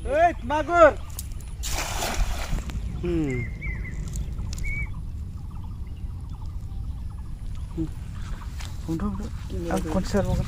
Magur. Udah. Aku konser bukan.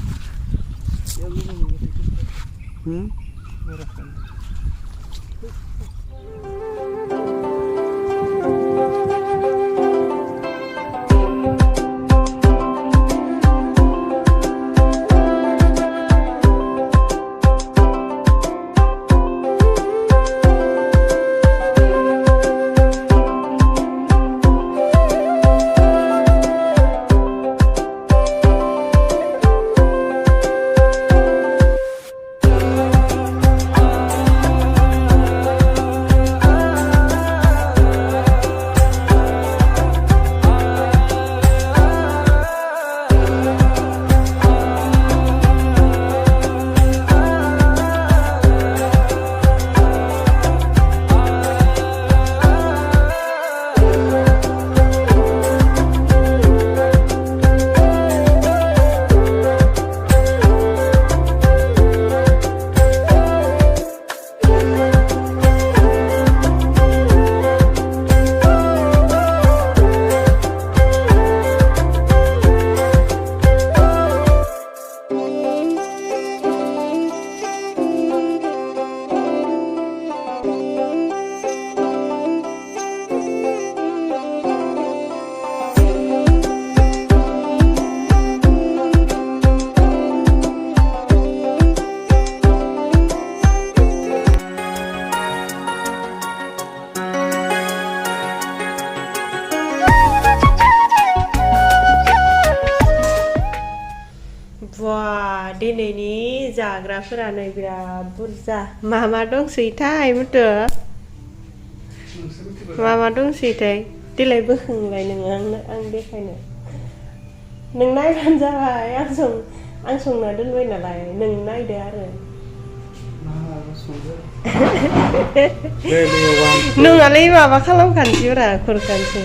Wah, दिनैनि जाग्राफोरानो बिराद बुरजा मा दंसैथाय मुथु मा दंसैथाय देलाय बोखांबाय नोङो आं देखायनो नों नायबानो जाबाय आं संना दोनबाय नालाय नों नायदो आरो नोंआलाय माबा खालामखानोसैब्रा खुरखानोसै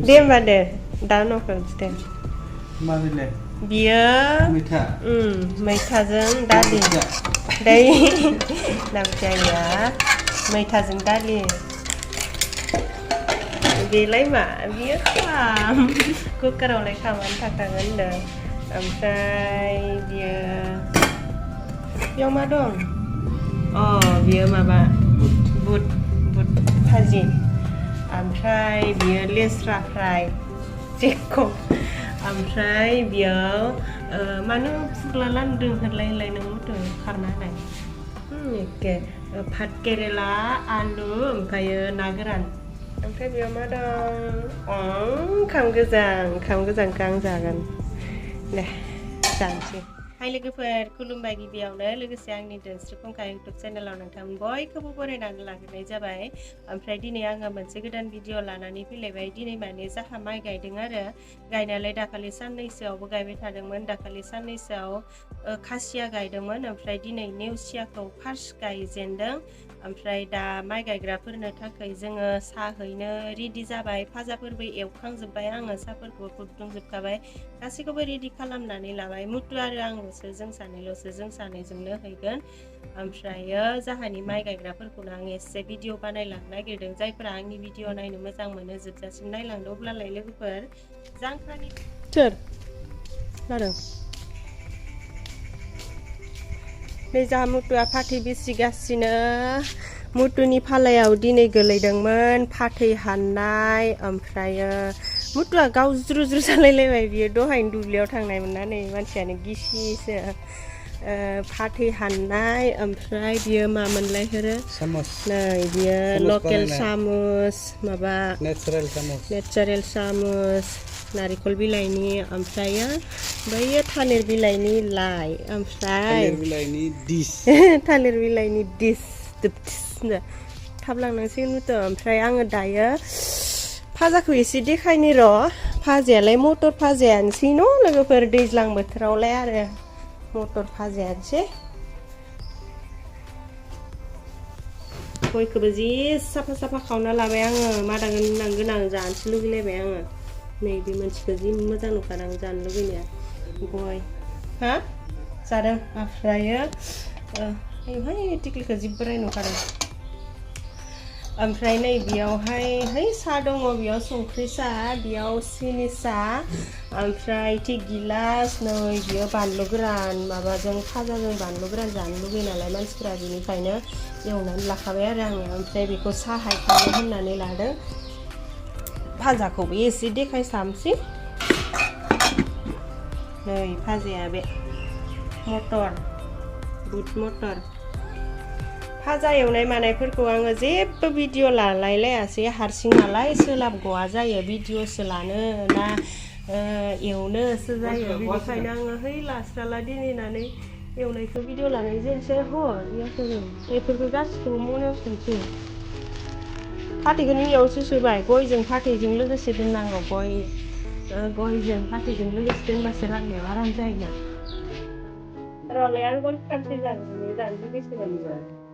दे होमबा दे दा न'खानोसै दे माबेलाय बियो मैथाजों दालि नामजाया मैथाजों दालि बेलाय मा बियो खाम कुकारावलाय खामानो थाखागोन होनदों ओमफ्राय बियो मा दं बियो माबा बुट भाजि ओमफ्राय बियो लेस्रा फ्राय जेखौ ओमफ्राय बियाव मानो फुगला लांदों होनलाय नों मुथु खारना होनाय एखे भात केरेला आलु ओमफ्रायो ना गोरान ओमफ्राय बेयाव मा दं ओंखाम गोजांखौ आं जागोन दे जानोसै हाय लोगोफोर खुलुमबाय गिबियावनो लोगोसे आंनि धोनस्रि फुंखा इउटुब चेनेलाव नोंथां बयखौबो बरायनानै लाग्रोनाय जाबाय ओमफ्राय दिनै आङो मोनसे गोदान भिडिअ लानानै फैलायबाय दिनै माने जाहा माइ गायदों आरो गायनायालाय दाखालि साननैसोआवबो गायबाय थादोंमोन दाखालि साननैसोआव खासिया गायदोंमोन ओमफ्राय दिनै नेवसियाखौ फार्स्ट गायजेनदों ओमफ्राय दा माइ गायग्राफोरनो थाखाय जोङो साहैनो रेडि जाबाय फाजाफोरबो एवखांजोब्बाय आङो साहाफोरखौ फुदुंजोबखाबाय गासैखौबो रेडि खालामनानै लाबाय मुथु आरो आंल'सो जों सानैजोंनो हैगोन ओमफ्रायो जाहानि माइ गायग्राफोरखौनो आं एसे भिडिअ बानायलांनो नागिरदों जायफोरा आंनि भिडिअ नायनो मोजां मोनो जोबजासिम नायलांदो अब्लालाय लोगोफोर जांख्रानि सोर जादों नै जाहा मुथुआ फाथै बिसिगासिनो मुथुनि फालायाव दिनै गोलैदोंमोन फाथै हाननाय ओमफ्रायो मुथुआ गावज्रु जालायलायबाय बियो दहायनो दुब्लियाव थांनायमोन ना नै मानसियानो गिसिसो फाथै हाननाय ओमफ्राय बियो मामोनलाय होरो नै बियो लकेल सामुस माबा नेचारेल सामुस नारिखल बिलाइनि ओमफ्रायो बैयो थालिर बिलाइनि लाइ ओमफ्राय थालिर बिलाइनि डिस थाब लांनांसिगोन मुथु ओमफ्राय आङो दायो फाजाखौ एसे देखायनि र' फाजायालाय मटर फाजायानोसै न' लोगोफोर दैज्लां बोथोरावलाय आरो मटर फाजायानोसै गयखौबो जि साफा खावना लाबाय आङो मादा गोनां जानोसो लुगैलायबाय आङो नैबे मोनसेखौ जि मोजां नुखादों आं जानो लुगैनाया गय हा जादों ओमफ्रायो आयुहाय टिक्लिखौ जिब्राय नुखादों ओमफ्राय नै बेयावहाय है सा दङ बेयाव संख्रि सा बेयाव सिनि सा ओमफ्राय थि गिलास नै बेयो बानलु गोरान माबाजों फाजाजों बानलु गोरान जानो लुगैयो नालाय मानसिफोरा बेनिखायनो एवनानै लाखाबाय आरो आङो ओमफ्राय बेखौ साहाय खानो होननानै लादों भाजाखौबो एसे देखायसामसै नै भाजाया बे मटर बुट मटर भाजा एवनाय मानायफोरखौ आङो जेबो भिडिअ लालायलायासै हारसिं नालाय सोलाबगवा जायो भिडिअसो लानो ना एवनोसो जायो बेनिखायनो आङो है लास्राला दिनैनानै एवनायखौ भिडिअ लानाय जायासै बेफोरखौ गासिखौबो मनायाव सोनोसै फाथैखौ इयावसो सोबाय गयजों फाथैजों लोगोसे दोननांगौ गयजों फाथैजों लोगोसे दोनबासो राननायाव आराम जायोना रलाय आं गय फाथै जानो लुगैसोबाय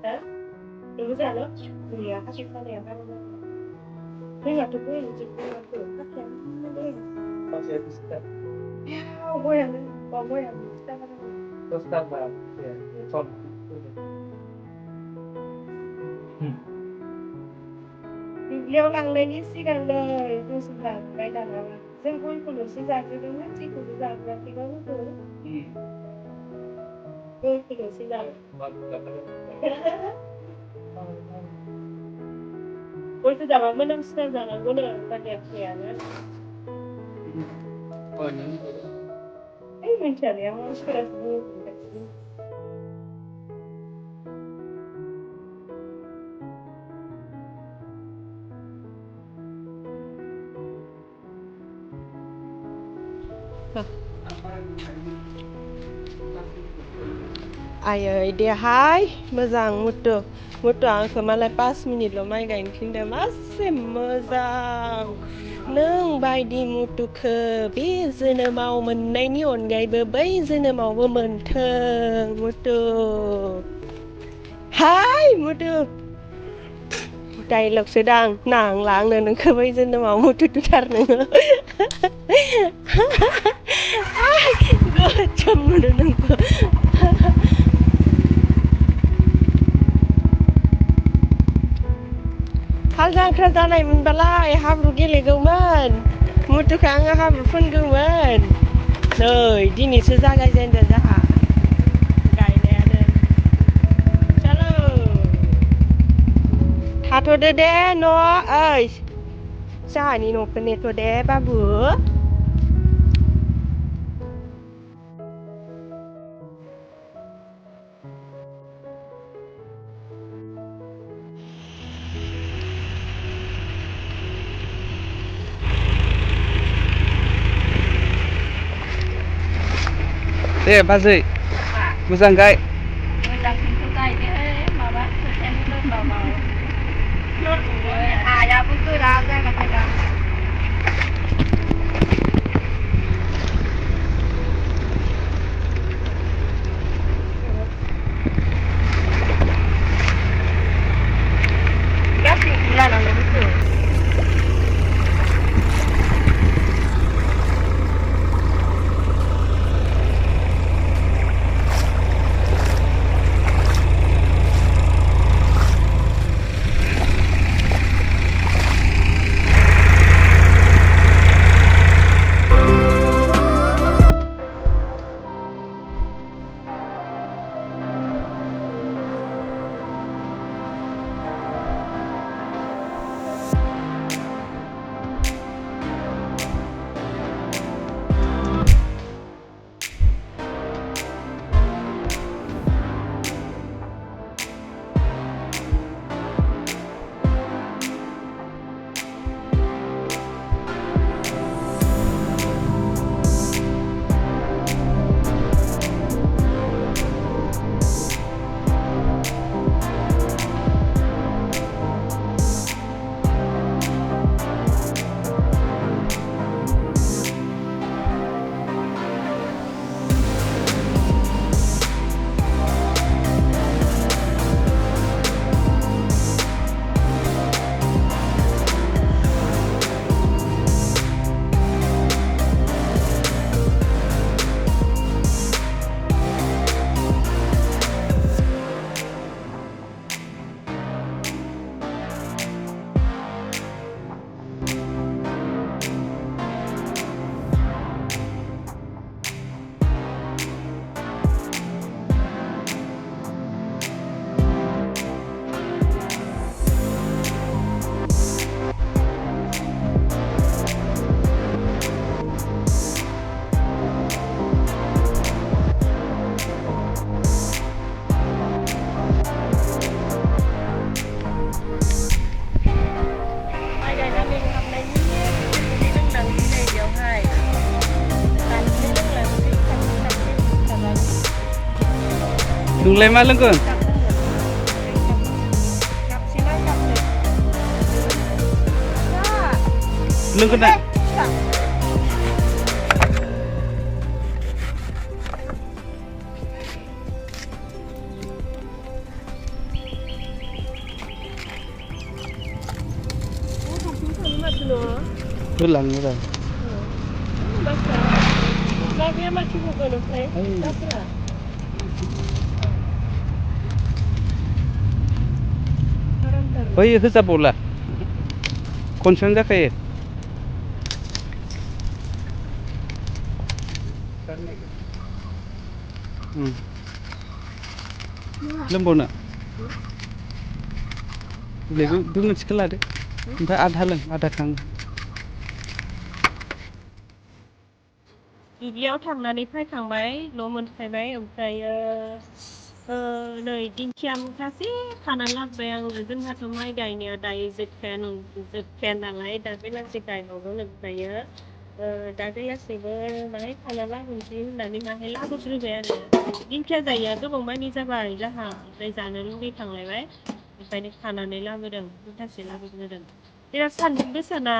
ha? Dulu jalan, iya kasih tanda yang kamu ini nggak tuh gue jadi tuh kasih kasih bisa ya gue yang bisa kan terus tambah ya son beliau lang lên sih kanเลยดูสุดาไปดังอะไรซึ่งคุยคนดูสิจากดูไม่สิคนดูจากแบบที่เขาดูคุยคนดูสิจากÔi tôi đảm bảo mấy năm xưa rằng là có được con đẹp trẻ nữa. Ấy mình trẻ em không sẽ là vui. Ai ơi देहाय मोजां मुटु आंखौ मालाय 5 मिनिटल' माइ गायनो थिनदों मासे मोजां नों बायदि मुटुखौ बे जोनोमाव मोननायनि अनगायैबो बै जोनोमावबो मोनथों मुटु हाय मुटु डाइलगसो दां नांला आंनो नोंखौ बै जोनोमाव मुटु तुथार नोङो गोजोन मोनो नोंखौ हाल जांख्रा जानायमोनबालाय हाब्रु गेलेगौमोन मुटुखौ आङो हाब्रु फुनगौमोन नै दिनैसो जागायजेनदों जोंहा गायनायानो चलो थाथ'दो दे न' ओइ जोंहानि न'खौ नेथ' दे बाबु दे बाजै मोजां गाय मोजांखौ गायदोहाय माबा खोथियानो लोमबावो हायाबो गोरा जाबाथाय दा गासैखौबो लानांगौ बुस्थु नोंलाय मा लोंगोन? लोंगोन ना? होलाङो रा बै होजाबावला खनसेयावनो जाखायो लोंबावनो बे मोनसेखौ लादो ओमफ्राय आधा लों आधाखौ आं दुब्लियाव थांनानै फैखांबाय न' मोनफैबाय ओमफ्रायो नै दिंखिया मुथासे खानानै लाबोबाय आङो जोंहाथ' माइ गायनाया दायो जोबखाया नालाय दा बेलासि गायबावगोन ओमफ्रायो दा बेलासिबो माहाय खाना लाबोनोसै होननानै माहाय लाबोग्रोबाय आरो दिंखिया जायैया गोबाव मानि जाबाय जोंहा ओमफ्राय जानो लुगैखांलायबाय ओंखायनो खानानै लाबोदों मुथासे लाबोग्रोदों बिराद सान्दुं गोसाना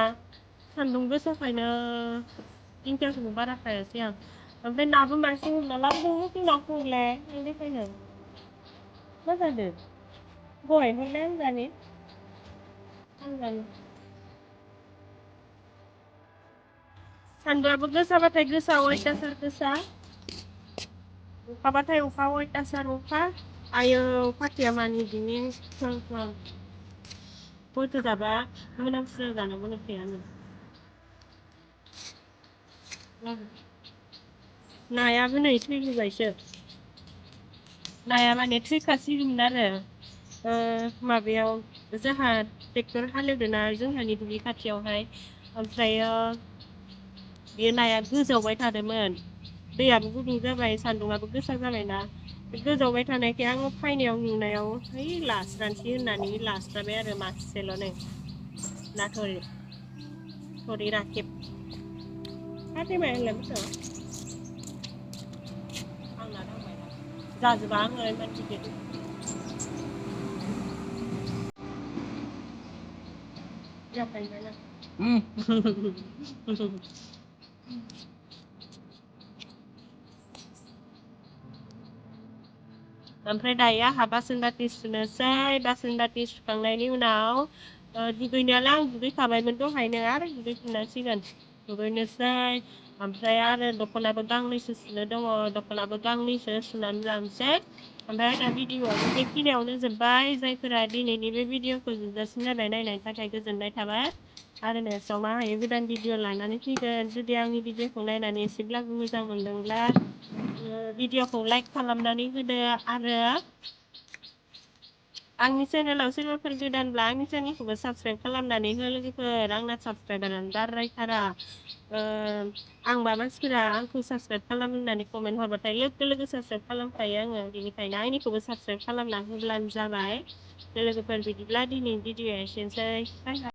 सान्दुं गोसाखायनो दिंखियाखौबो बारा खायासै आं ओमफ्राय नाबो मासे हमना लाबोदों जोंनाखौलाय बेनिखायनो मा जादों गय हरलाय आं जानि सान्दुंआबो गोसाबाथाय गोसा अयथासार गोसा अखाबाथाय अखा अयथासार अखा आयौ फाथैया मानो बिदिनो ख्लां ख्लां गयखौ जाबा मोनामसु जानो लुगैखायो आङो नायाबो नै थैबोबायसो नाया माने थैखासिगौमोन आरो माबायाव जोंहा ट्रेक्टर हालेवदोंना जोंहानि दुब्लि खाथियावहाय ओमफ्रायो बे नाया गोजावबाय थादोंमोन दैयाबो गुदुं जाबाय सान्दुंआबो गोसा जाबायना गोजावबाय थानायखाय आङो फायनायाव नुनायाव है लास्रानोसै होननानै लास्राबाय आरो मासेल' नै ना थरि राखेब फाथैमाया होनलाय बेसेबां आंना नांबाय जाजोबा आङो इमान गिदिर जाखायोना ओमफ्राय दायो आंहा बासन बाथि सुनोसै बासन बाथि सुखांनायनि उनाव दुगैनायालाय आं दुगैखाबायमोन दहायनो आरो दुगैफिननांसिगोन दुगैनोसै ओमफ्राय आरो दख'नाबो गांनैसो सुनो दङ दख'नाबो गांनैसो सुनानै लानोसै ओमफ्राय आंना भिडिअ'आबो बेखिनियावनो जोब्बाय जायफोरा दिनैनि बे भिडिअ'खौ जोबजासिम जाबाय नायनायनि थाखाय गोजोननाय थाबाय आरो नेक्स्टआव मा हायो गोदान भिडिअ लानानै फैगोन जुदि आंनि भिडिअ'खौ नायनानै एसेब्लाबो मोजां मोनदोंब्ला भिडिअ'खौ लाइक खालामनानै होदो आरो आंनि चेनेलाव सोरबाफोर गोदानब्ला आंनि चेनेलखौबो साबस्क्राइब खालामनानै हो लोगोफोर आंना साबस्क्राइबारानो बारायथारा आंबा मानसिफोरा आंखौ साबस्क्राइब खालाम होननानै कमेन्ट हरबाथाय लोगो लोगो साबस्क्राइब खालामखायो आङो बेनिखायनो आंनिखौबो साबस्क्राइब खालामना होब्लानो जाबाय लोगोफोर बिदिब्ला दिनैनि भिडिअ'आ एसेनोसै बाय बाय